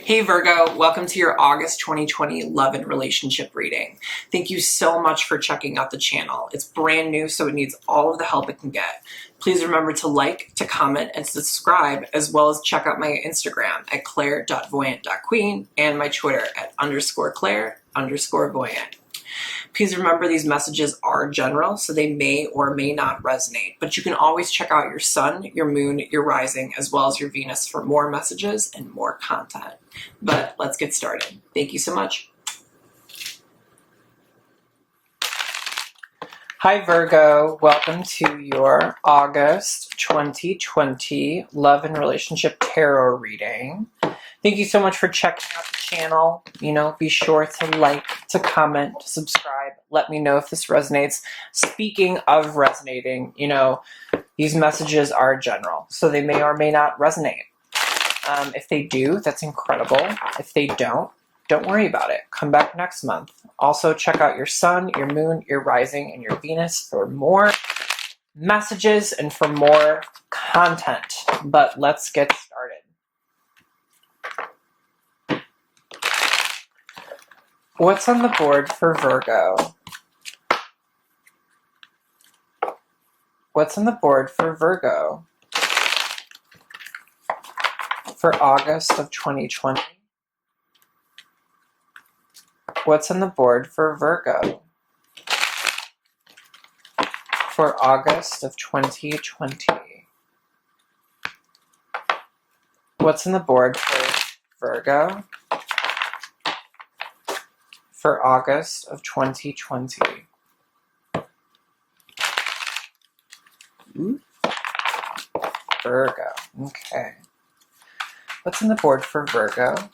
Hey Virgo, welcome to your August 2020 love and relationship reading. Thank you so much for checking out the channel. It's brand new, so it needs all of the help it can get. Please remember to like, to comment, and subscribe, as well as check out my Instagram at claire.voyant.queen and my Twitter at _claire_voyant. Please remember these messages are general, so they may or may not resonate, but you can always check out your sun, your moon, your rising, as well as your Venus for more messages and more content. But let's get started. Thank you so much. Hi Virgo, welcome to your August 2020 love and relationship tarot reading. Thank you so much for checking out the channel. Be sure to like, to comment, to subscribe. Let me know if this resonates. Speaking of resonating, these messages are general, so they may or may not resonate. If they do, that's incredible. If they don't worry about it. Come back next month. Also, check out your sun, your moon, your rising, and your Venus for more messages and for more content. But let's get started. What's on the board for Virgo? What's on the board for Virgo for August of 2020? What's on the board for Virgo for August of 2020? What's on the board for Virgo for August of 2020? Virgo. Okay. What's on the board for Virgo?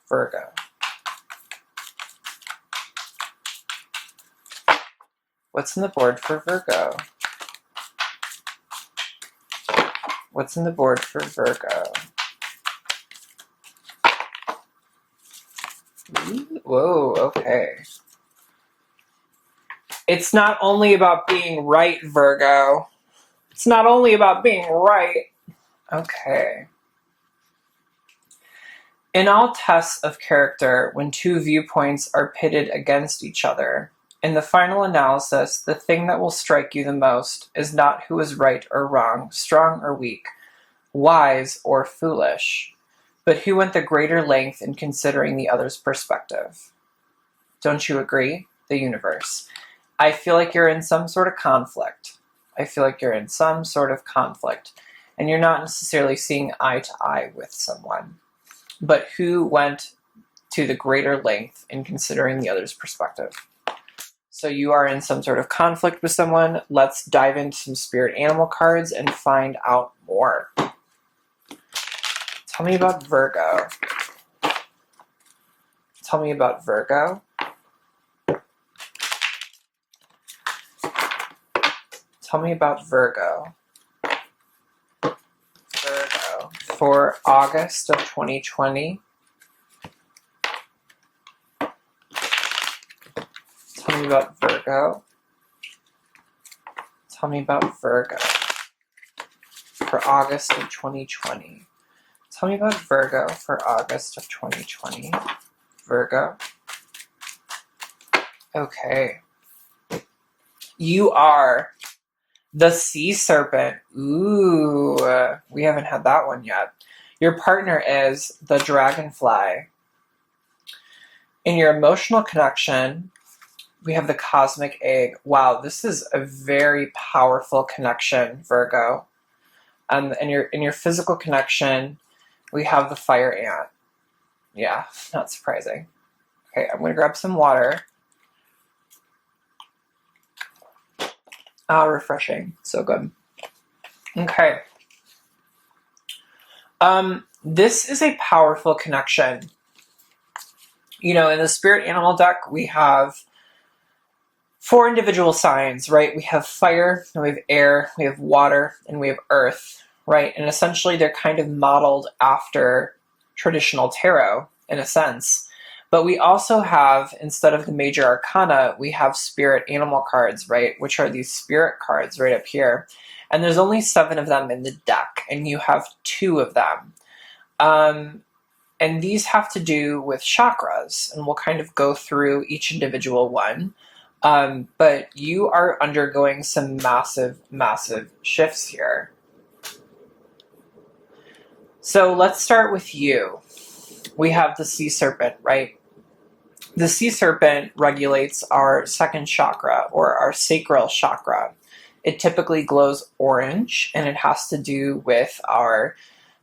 Virgo. What's on the board for Virgo? What's on the board for Virgo? Whoa, okay. It's not only about being right, Virgo. It's not only about being right. Okay. In all tests of character, when two viewpoints are pitted against each other, in the final analysis, the thing that will strike you the most is not who is right or wrong, strong or weak, wise or foolish, but who went the greater length in considering the other's perspective. Don't you agree? The universe. I feel like you're in some sort of conflict. And you're not necessarily seeing eye to eye with someone. But who went to the greater length in considering the other's perspective? So you are in some sort of conflict with someone. Let's dive into some spirit animal cards and find out more. Tell me about Virgo. Tell me about Virgo. Tell me about Virgo. Virgo for August of 2020. Tell me about Virgo. Tell me about Virgo for August of 2020. Tell me about Virgo for August of 2020. Virgo. Okay. You are the sea serpent. Ooh, we haven't had that one yet. Your partner is the dragonfly. In your emotional connection, we have the cosmic egg. Wow, this is a very powerful connection, Virgo. In your physical connection, we have the fire ant. Yeah, not surprising. Okay, I'm gonna grab some water. Refreshing. So good. Okay. This is a powerful connection. In the spirit animal deck, we have 4 individual signs, right? We have fire, and we have air, we have water, and we have earth, right? And essentially they're kind of modeled after traditional tarot in a sense. But we also have, instead of the major arcana, we have spirit animal cards, right? Which are these spirit cards right up here. And there's only 7 of them in the deck, and you have 2 of them. And these have to do with chakras, and we'll kind of go through each individual one. But you are undergoing some massive, massive shifts here. So let's start with you. We have the sea serpent, right? The sea serpent regulates our 2nd chakra, or our sacral chakra. It typically glows orange, and it has to do with our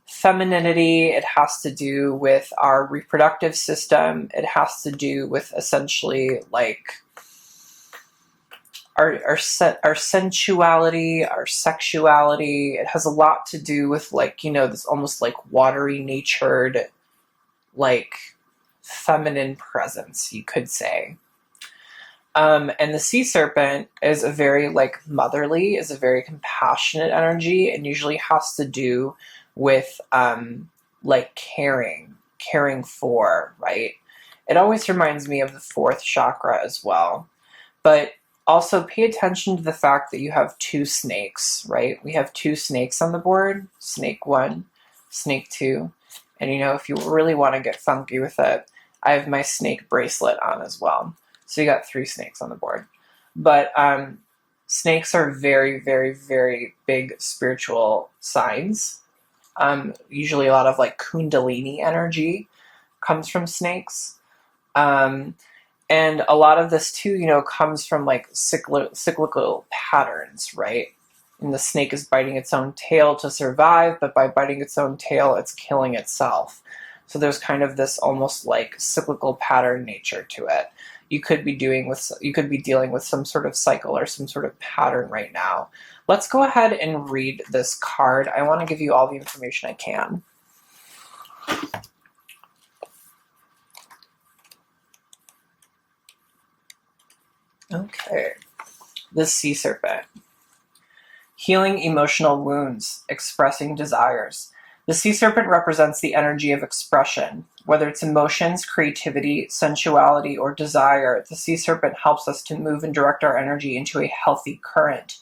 femininity. It has to do with our reproductive system. It has to do with essentially like our sensuality, our sexuality. It has a lot to do with like, you know, this almost like watery natured, like feminine presence, you could say. And the sea serpent is a very like motherly, is a very compassionate energy, and usually has to do with like caring for, right? It always reminds me of the 4th chakra as well. But also pay attention to the fact that you have 2 snakes, right? We have 2 snakes on the board, snake 1, snake 2. And you know, if you really want to get funky with it, I have my snake bracelet on as well. So you got 3 snakes on the board. But snakes are very, very, very big spiritual signs. Usually a lot of like kundalini energy comes from snakes. And a lot of this too, you know, comes from like cyclical patterns, right? And the snake is biting its own tail to survive, but by biting its own tail, it's killing itself. So there's kind of this almost like cyclical pattern nature to it. You could be dealing with some sort of cycle or some sort of pattern right now. Let's go ahead and read this card. I want to give you all the information I can. Okay. The sea serpent. Healing emotional wounds, expressing desires. The sea serpent represents the energy of expression. Whether it's emotions, creativity, sensuality, or desire, the sea serpent helps us to move and direct our energy into a healthy current.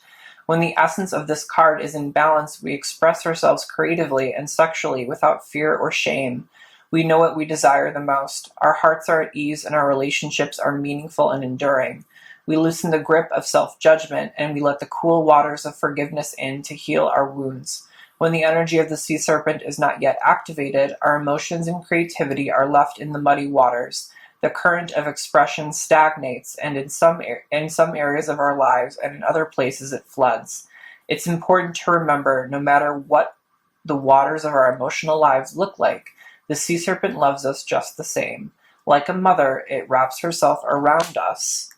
When the essence of this card is in balance, we express ourselves creatively and sexually without fear or shame. We know what we desire the most. Our hearts are at ease and our relationships are meaningful and enduring. We loosen the grip of self-judgment and we let the cool waters of forgiveness in to heal our wounds. When the energy of the sea serpent is not yet activated, our emotions and creativity are left in the muddy waters. The current of expression stagnates, and in some areas of our lives and in other places it floods. It's important to remember, no matter what the waters of our emotional lives look like, the sea serpent loves us just the same. Like a mother, it wraps herself around us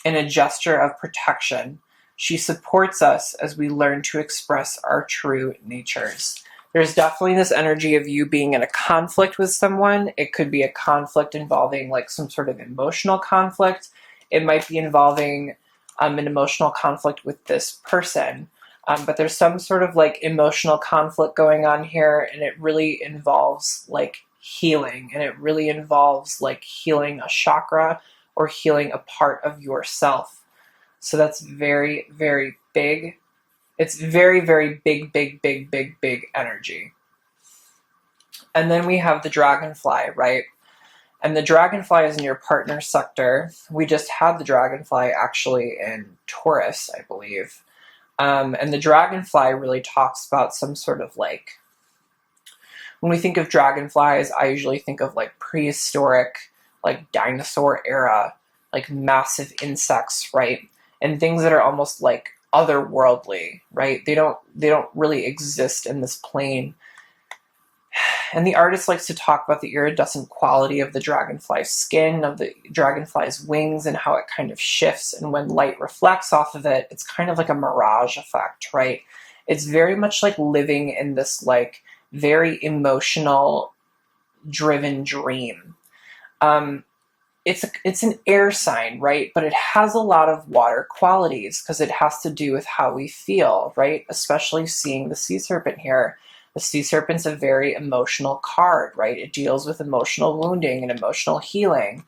in a gesture of protection. She supports us as we learn to express our true natures. There's definitely this energy of you being in a conflict with someone. It could be a conflict involving like some sort of emotional conflict. It might be involving an emotional conflict with this person. But there's some sort of like emotional conflict going on here, and it really involves like healing, and it really involves like healing a chakra or healing a part of yourself. So that's very, very big. It's very, very big, big, big, big, big energy. And then we have the dragonfly, right? And the dragonfly is in your partner sector. We just had the dragonfly actually in Taurus, I believe. And the dragonfly really talks about some sort of like, when we think of dragonflies, I usually think of like prehistoric, like dinosaur era, like massive insects, right? And things that are almost like otherworldly, right? They don't really exist in this plane. And the artist likes to talk about the iridescent quality of the dragonfly's skin, of the dragonfly's wings, and how it kind of shifts. And when light reflects off of it, it's kind of like a mirage effect, right? It's very much like living in this like very emotional driven dream. It's an air sign, right? But it has a lot of water qualities because it has to do with how we feel, right? Especially seeing the sea serpent here. The sea serpent's a very emotional card, right? It deals with emotional wounding and emotional healing.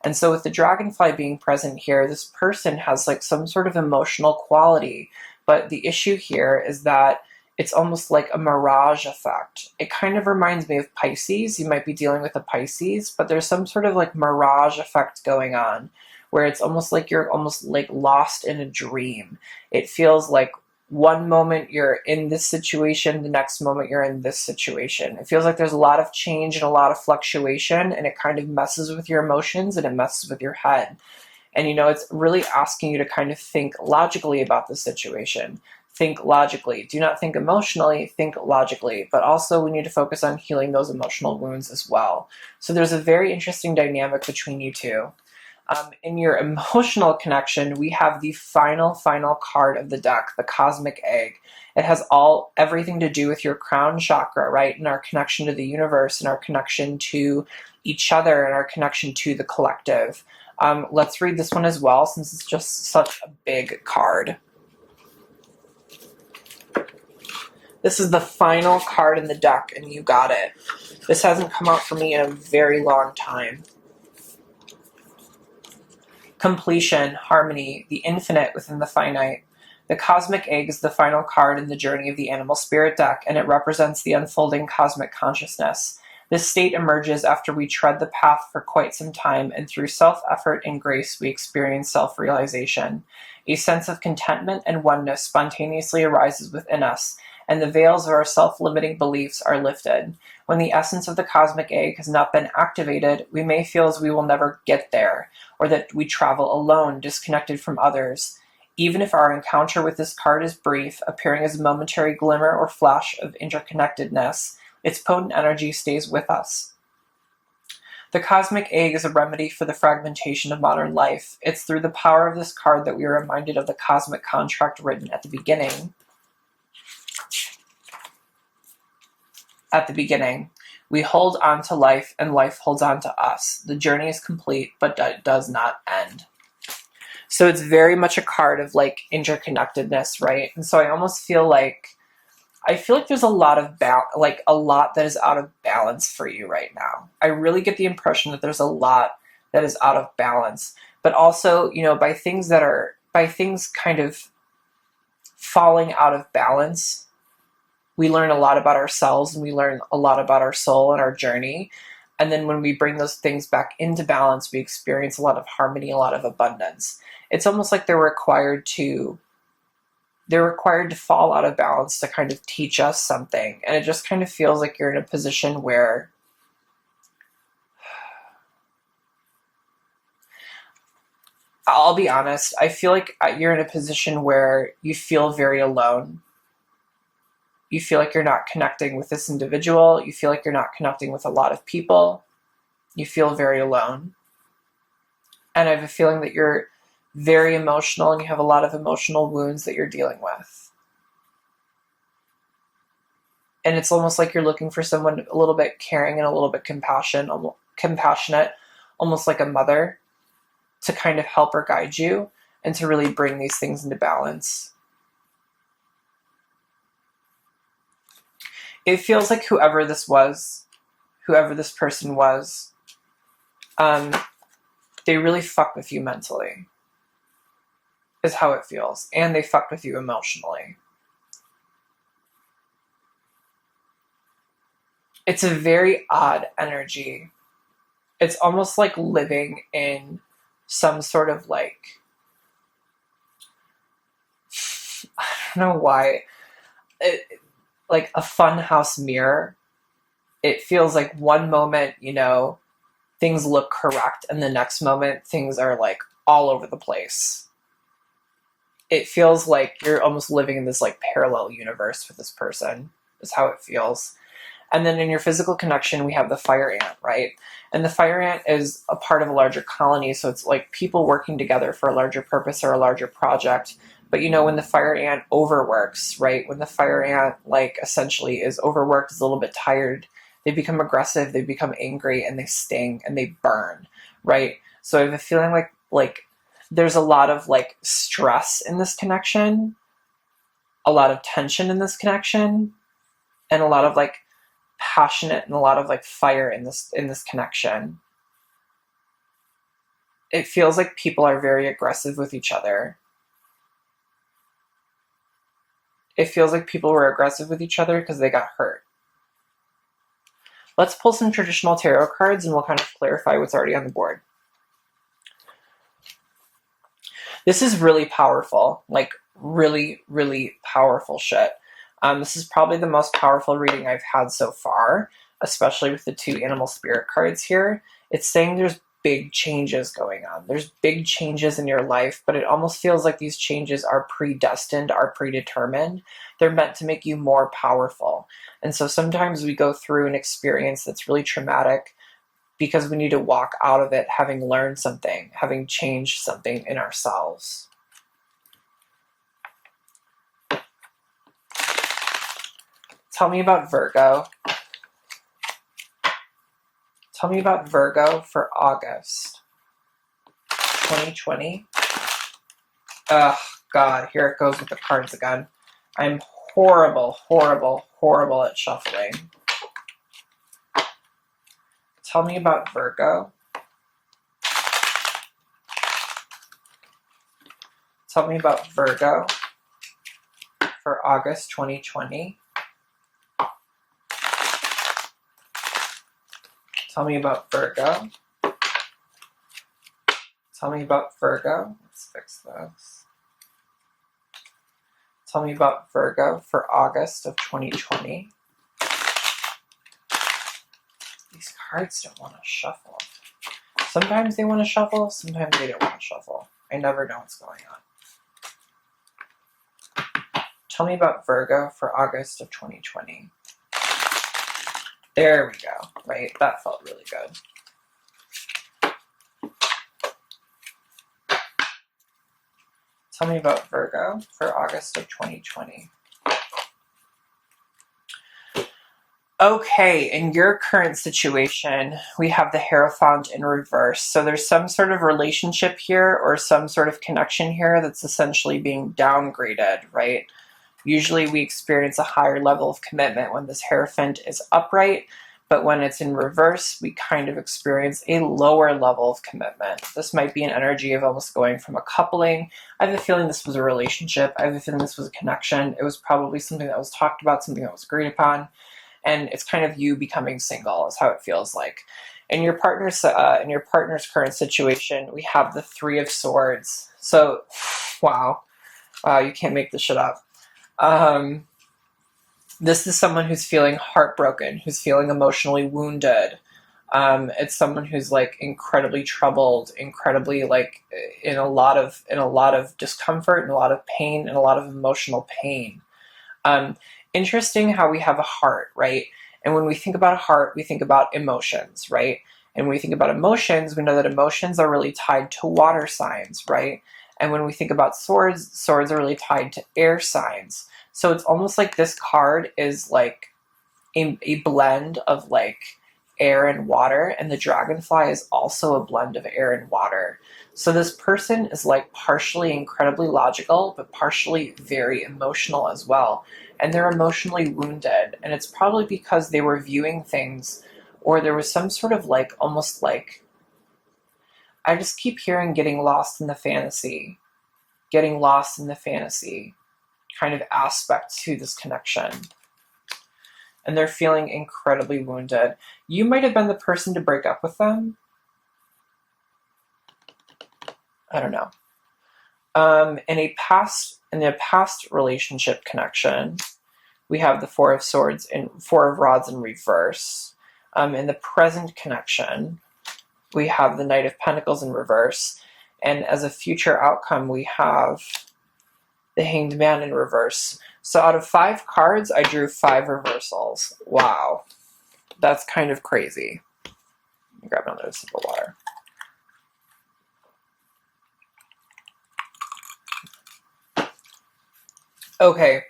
And so with the dragonfly being present here, this person has like some sort of emotional quality. But the issue here is that it's almost like a mirage effect. It kind of reminds me of Pisces. You might be dealing with a Pisces, but there's some sort of like mirage effect going on where it's almost like you're almost like lost in a dream. It feels like one moment you're in this situation, the next moment you're in this situation. It feels like there's a lot of change and a lot of fluctuation, and it kind of messes with your emotions and it messes with your head. And it's really asking you to kind of think logically about the situation. Think logically. Do not think emotionally, think logically. But also we need to focus on healing those emotional wounds as well. So there's a very interesting dynamic between you two. In your emotional connection, we have the final card of the deck, the cosmic egg. It has everything to do with your crown chakra, right? And our connection to the universe and our connection to each other and our connection to the collective. Let's read this one as well, since it's just such a big card. This is the final card in the deck, and you got it. This hasn't come out for me in a very long time. Completion, harmony, the infinite within the finite. The cosmic egg is the final card in the journey of the animal spirit deck, and it represents the unfolding cosmic consciousness. This state emerges after we tread the path for quite some time, and through self-effort and grace we experience self-realization. A sense of contentment and oneness spontaneously arises within us, and the veils of our self-limiting beliefs are lifted. When the essence of the cosmic egg has not been activated, we may feel as we will never get there, or that we travel alone, disconnected from others. Even if our encounter with this card is brief, appearing as a momentary glimmer or flash of interconnectedness, its potent energy stays with us. The cosmic egg is a remedy for the fragmentation of modern life. It's through the power of this card that we are reminded of the cosmic contract written at the beginning. At the beginning, we hold on to life and life holds on to us. The journey is complete, but does not end. So it's very much a card of like interconnectedness, right? And so I almost feel like there's a lot of a lot that is out of balance for you right now. I really get the impression that there's a lot that is out of balance, but also, by things kind of falling out of balance, we learn a lot about ourselves and we learn a lot about our soul and our journey. And then when we bring those things back into balance, we experience a lot of harmony, a lot of abundance. It's almost like they're required to fall out of balance to kind of teach us something. And it just kind of feels like you're in a position where I'll be honest, I feel like you're in a position where you feel very alone. You feel like you're not connecting with this individual. You feel like you're not connecting with a lot of people. You feel very alone. And I have a feeling that you're very emotional and you have a lot of emotional wounds that you're dealing with. And it's almost like you're looking for someone a little bit caring and a little bit compassionate, almost like a mother, to kind of help or guide you and to really bring these things into balance. It feels like whoever this person was, they really fucked with you mentally, is how it feels. And they fucked with you emotionally. It's a very odd energy. It's almost like living in some sort of like, I don't know why, like a funhouse mirror. It feels like one moment, things look correct, and the next moment things are like all over the place. It feels like you're almost living in this like parallel universe with this person, is how it feels. And then in your physical connection, we have the fire ant, right? And the fire ant is a part of a larger colony, so it's like people working together for a larger purpose or a larger project. But when the fire ant overworks, right? When the fire ant essentially is overworked, is a little bit tired, they become aggressive, they become angry, and they sting and they burn, right? So I have a feeling like there's a lot of stress in this connection, a lot of tension in this connection. and a lot of like passionate and a lot of like fire in this connection. It feels like people are very aggressive with each other. It feels like people were aggressive with each other because they got hurt. Let's pull some traditional tarot cards and we'll kind of clarify what's already on the board. This is really powerful, like really, really powerful shit. This is probably the most powerful reading I've had so far, especially with the 2 animal spirit cards here. It's saying there's big changes going on. There's big changes in your life, but it almost feels like these changes are predestined, are predetermined. They're meant to make you more powerful. And so sometimes we go through an experience that's really traumatic because we need to walk out of it having learned something, having changed something in ourselves. Tell me about Virgo. Tell me about Virgo for August 2020. Oh, God, here it goes with the cards again. I'm horrible, horrible, horrible at shuffling. Tell me about Virgo. Tell me about Virgo for August 2020. Tell me about Virgo. Tell me about Virgo. Let's fix this. Tell me about Virgo for August of 2020. These cards don't want to shuffle. Sometimes they want to shuffle, sometimes they don't want to shuffle. I never know what's going on. Tell me about Virgo for August of 2020. There we go, right? That felt really good. Tell me about Virgo for August of 2020. Okay, in your current situation, we have the Hierophant in reverse. So there's some sort of relationship here or some sort of connection here that's essentially being downgraded, right? Usually we experience a higher level of commitment when this Hierophant is upright, but when it's in reverse, we kind of experience a lower level of commitment. This might be an energy of almost going from a coupling. I have a feeling this was a relationship. I have a feeling this was a connection. It was probably something that was talked about, something that was agreed upon. And it's kind of you becoming single is how it feels like. In your partner's current situation, we have the 3 of Swords. So, wow, you can't make this shit up. This is someone who's feeling heartbroken, who's feeling emotionally wounded. It's someone who's like incredibly troubled, incredibly like in a lot of discomfort and a lot of pain and a lot of emotional pain. Interesting how we have a heart, right? And when we think about a heart, we think about emotions, right? And when we think about emotions, we know that emotions are really tied to water signs, right? And when we think about swords, swords are really tied to air signs. So it's almost like this card is like a blend of like air and water, and the dragonfly is also a blend of air and water. So this person is like partially incredibly logical, but partially very emotional as well. And they're emotionally wounded. And it's probably because they were viewing things, or there was some sort of like, almost like, I just keep hearing getting lost in the fantasy kind of aspect to this connection. And they're feeling incredibly wounded. You might have been the person to break up with them. I don't know. In a past relationship connection, we have the 4 of Swords and 4 of Rods in reverse. In the present connection, we have the Knight of Pentacles in reverse. And as a future outcome, we have the Hanged Man in reverse. So out of 5 cards, I drew 5 reversals. Wow. That's kind of crazy. Let me grab another sip of water. Okay.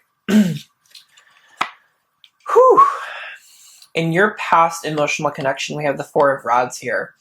Whew. In your past emotional connection, we have the 4 of Rods here.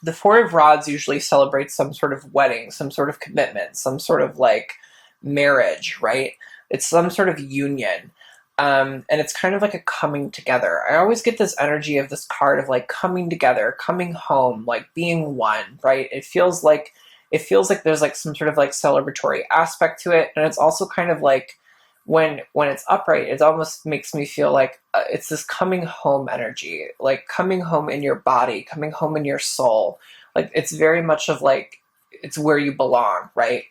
The 4 of Rods usually celebrates some sort of wedding, some sort of commitment, some sort of like marriage, right? It's some sort of union. And it's kind of like a coming together. I always get this energy of this card of like coming together, coming home, like being one, right? It feels like there's like some sort of like celebratory aspect to it, and it's also kind of like when it's upright, it almost makes me feel like it's this coming home energy, like coming home in your body, coming home in your soul. Like it's very much of like it's where you belong, right?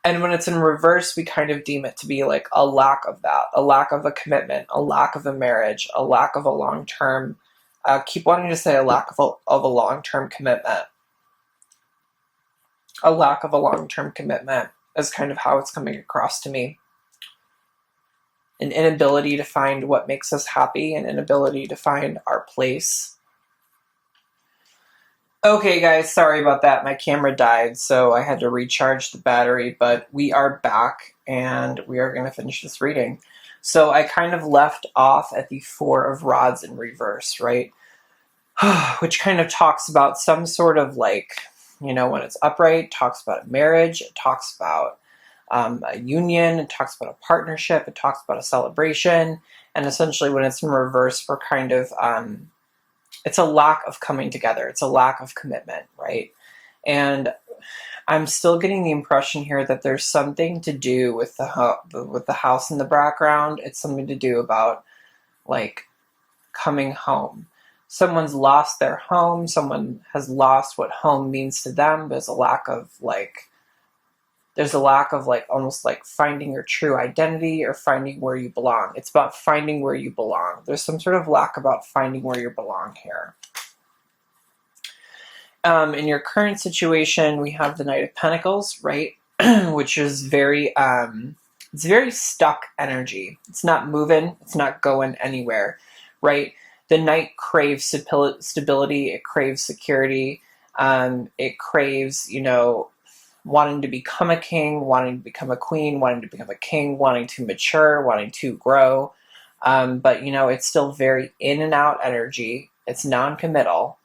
And when it's in reverse, we kind of deem it to be like a lack of that, a lack of a commitment, a lack of a marriage, a lack of a long term. Keep wanting to say a lack of a long term commitment. A lack of a long term commitment is kind of how it's coming across to me. An inability to find what makes us happy, an inability to find our place. Okay, guys, sorry about that. My camera died, so I had to recharge the battery, but we are back and we are going to finish this reading. So I kind of left off at the Four of Rods in reverse, right? Which kind of talks about some sort of like, when it's upright, it talks about a marriage, it talks about a union, it talks about a partnership, it talks about a celebration, and essentially when it's in reverse, we're kind of it's a lack of coming together. It's a lack of commitment, right? And I'm still getting the impression here that there's something to do with the house in the background. It's something to do about like coming home. Someone's lost their home. Someone has lost what home means to them. There's a lack of almost like finding your true identity or finding where you belong. It's about finding where you belong. There's some sort of lack about finding where you belong here. In your current situation, we have the Knight of Pentacles, right? Which is it's very stuck energy. It's not moving. It's not going anywhere, right? The Knight craves stability. It craves security. It craves, wanting to become a king, wanting to become a queen, wanting to become a king, wanting to mature, wanting to grow. But, it's still very in and out energy. It's non-committal.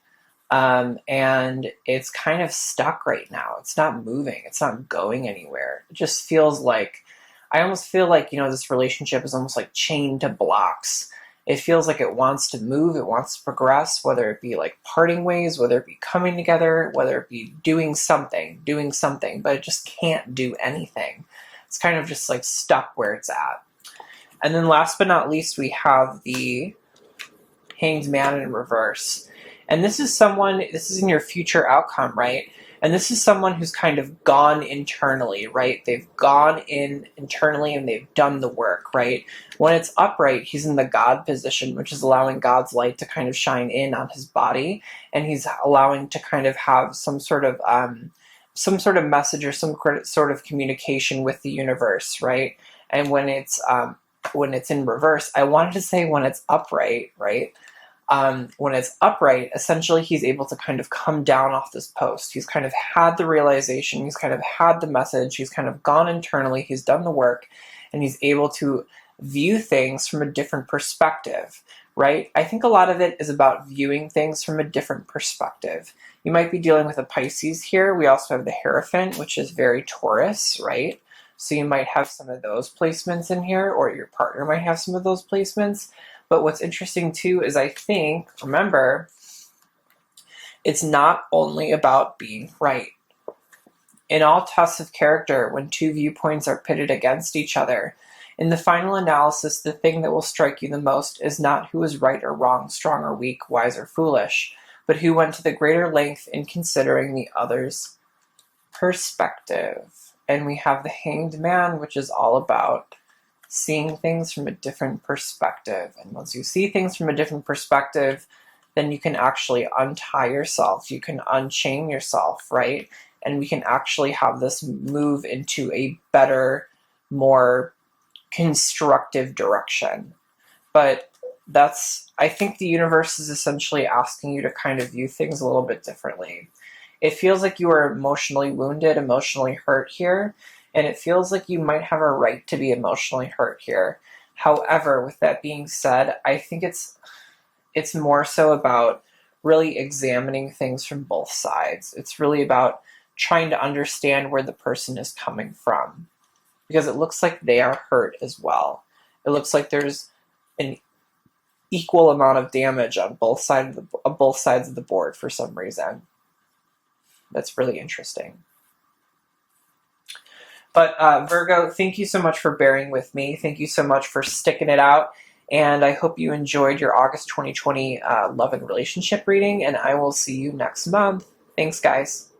And it's kind of stuck right now. It's not moving. It's not going anywhere. It just feels like, I almost feel like, this relationship is almost like chained to blocks. It feels like it wants to move, it wants to progress, whether it be like parting ways, whether it be coming together, whether it be doing something, but it just can't do anything. It's kind of just like stuck where it's at. And then last but not least, we have the Hanged Man in reverse. And this is in your future outcome, right? And this is someone who's kind of gone internally, right? They've gone in internally and they've done the work, right? When it's upright, he's in the God position, which is allowing God's light to kind of shine in on his body. And he's allowing to kind of have some sort of message or some sort of communication with the universe, right? And when it's in reverse, I wanted to say when it's upright, right? When it's upright, essentially he's able to kind of come down off this post. He's kind of had the realization, he's kind of had the message, he's kind of gone internally, he's done the work, and he's able to view things from a different perspective, right? I think a lot of it is about viewing things from a different perspective. You might be dealing with a Pisces here. We also have the Hierophant, which is very Taurus, right? So you might have some of those placements in here, or your partner might have some of those placements. But what's interesting too is remember, it's not only about being right. In all tests of character, when two viewpoints are pitted against each other, in the final analysis, the thing that will strike you the most is not who is right or wrong, strong or weak, wise or foolish, but who went to the greater length in considering the other's perspective. And we have the Hanged Man, which is all about seeing things from a different perspective. And once you see things from a different perspective, then you can actually untie yourself. You can unchain yourself, right? And we can actually have this move into a better, more constructive direction. But I think the universe is essentially asking you to kind of view things a little bit differently. It feels like you are emotionally wounded, emotionally hurt here. And it feels like you might have a right to be emotionally hurt here. However, with that being said, I think it's more so about really examining things from both sides. It's really about trying to understand where the person is coming from, because it looks like they are hurt as well. It looks like there's an equal amount of damage on both sides of the board for some reason. That's really interesting. But Virgo, thank you so much for bearing with me. Thank you so much for sticking it out. And I hope you enjoyed your August 2020 love and relationship reading. And I will see you next month. Thanks, guys.